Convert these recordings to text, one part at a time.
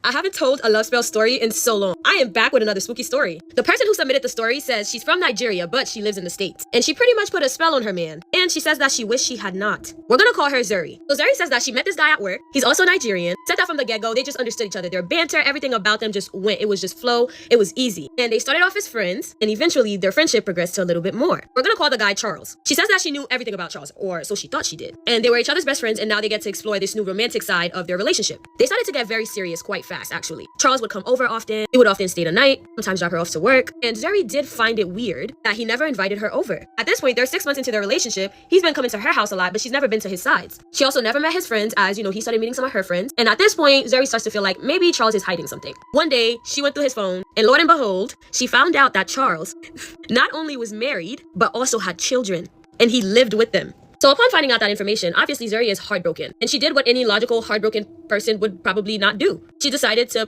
I haven't told a love spell story in so long. I am back with another spooky story. The person who submitted the story says she's from Nigeria, but she lives in the States. And she pretty much put a spell on her man. And she says that she wished she had not. We're gonna call her Zuri. So Zuri says that she met this guy at work. He's also Nigerian. Said that from the get-go, they just understood each other. Their banter, everything about them just went. It was just flow. It was easy. And they started off as friends, and eventually their friendship progressed to a little bit more. We're gonna call the guy Charles. She says that she knew everything about Charles, or so she thought she did. And they were each other's best friends, and now they get to explore this new romantic side of their relationship. They started to get very serious quite fast, actually. Charles would come over often. He would often stay the night, sometimes drop her off to work. And Zuri did find it weird that he never invited her over. At this point, they're 6 months into their relationship. He's been coming to her house a lot, but she's never been to his sides. She also never met his friends, as he started meeting some of her friends. And at this point, Zuri starts to feel like maybe Charles is hiding something. One day, she went through his phone, and Lord and behold, she found out that Charles not only was married, but also had children, and he lived with them. So upon finding out that information, obviously Zuri is heartbroken. And she did what any logical, heartbroken person would probably not do. She decided to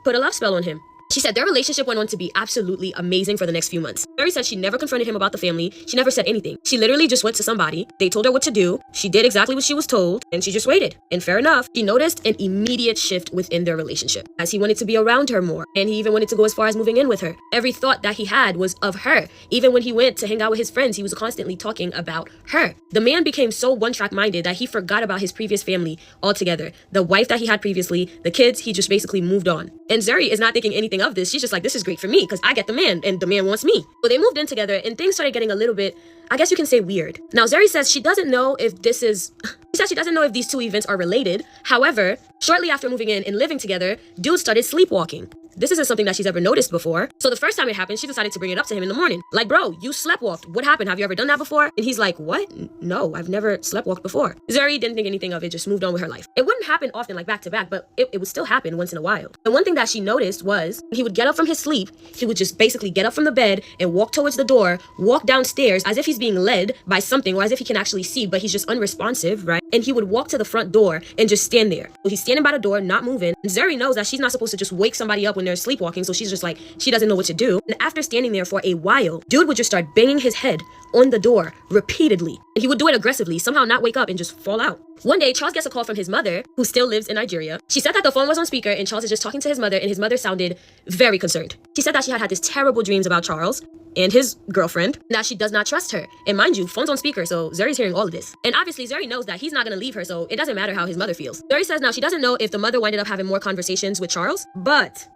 put a love spell on him. She said their relationship went on to be absolutely amazing for the next few months. Zuri said she never confronted him about the family. She never said anything. She literally just went to somebody. They told her what to do. She did exactly what she was told, and she just waited. And fair enough, she noticed an immediate shift within their relationship, as he wanted to be around her more, and he even wanted to go as far as moving in with her. Every thought that he had was of her. Even when he went to hang out with his friends, he was constantly talking about her. The man became so one-track minded that he forgot about his previous family altogether. The wife that he had previously, the kids, he just basically moved on. And Zuri is not thinking anything of this. She's just like, this is great for me because I get the man and the man wants me. So they moved in together and things started getting a little bit, I guess you can say, weird. Now Zuri says she doesn't know if she doesn't know if these two events are related. However, shortly after moving in and living together, dude started sleepwalking. This isn't something that she's ever noticed before. So the first time it happened, she decided to bring it up to him in the morning. Like, bro, you sleptwalked. What happened? Have you ever done that before? And he's like, what? No, I've never sleptwalked before. Zuri didn't think anything of it, just moved on with her life. It wouldn't happen often, like back to back, but it would still happen once in a while. And one thing that she noticed was he would get up from his sleep. He would just basically get up from the bed and walk towards the door, walk downstairs as if he's being led by something or as if he can actually see, but he's just unresponsive, right? And he would walk to the front door and just stand there. So he's standing by the door, not moving. And Zuri knows that she's not supposed to just wake somebody up when they're sleepwalking, so she's just like, she doesn't know what to do. And after standing there for a while, dude would just start banging his head on the door repeatedly. And he would do it aggressively, somehow not wake up and just fall out. One day, Charles gets a call from his mother, who still lives in Nigeria. She said that the phone was on speaker and Charles is just talking to his mother, and his mother sounded very concerned. She said that she had had these terrible dreams about Charles and his girlfriend, and that she does not trust her. And mind you, phone's on speaker, so Zuri's hearing all of this. And obviously, Zuri knows that he's not gonna leave her, so it doesn't matter how his mother feels. Zuri says now she doesn't know if the mother winded up having more conversations with Charles, but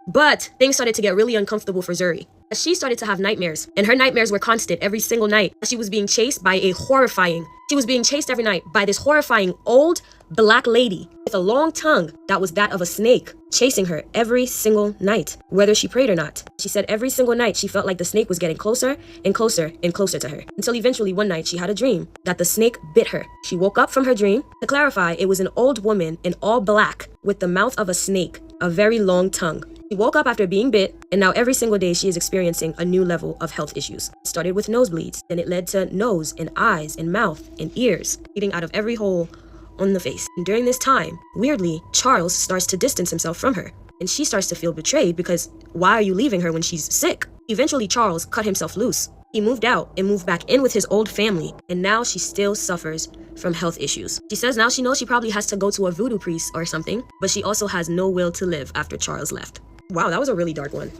things started to get really uncomfortable for Zuri. She started to have nightmares, and her nightmares were constant every single night. She was being chased every night by this horrifying old black lady with a long tongue that was that of a snake, chasing her every single night, whether she prayed or not. She said every single night she felt like the snake was getting closer and closer and closer to her, until eventually one night she had a dream that the snake bit her. She woke up from her dream. To clarify, it was an old woman in all black with the mouth of a snake, a very long tongue. She woke up after being bit, and now every single day she is experiencing a new level of health issues. It started with nosebleeds, then it led to nose and eyes and mouth and ears, bleeding out of every hole on the face. And during this time, weirdly, Charles starts to distance himself from her, and she starts to feel betrayed because why are you leaving her when she's sick? Eventually, Charles cut himself loose. He moved out and moved back in with his old family, and now she still suffers from health issues. She says now she knows she probably has to go to a voodoo priest or something, but she also has no will to live after Charles left. Wow, that was a really dark one.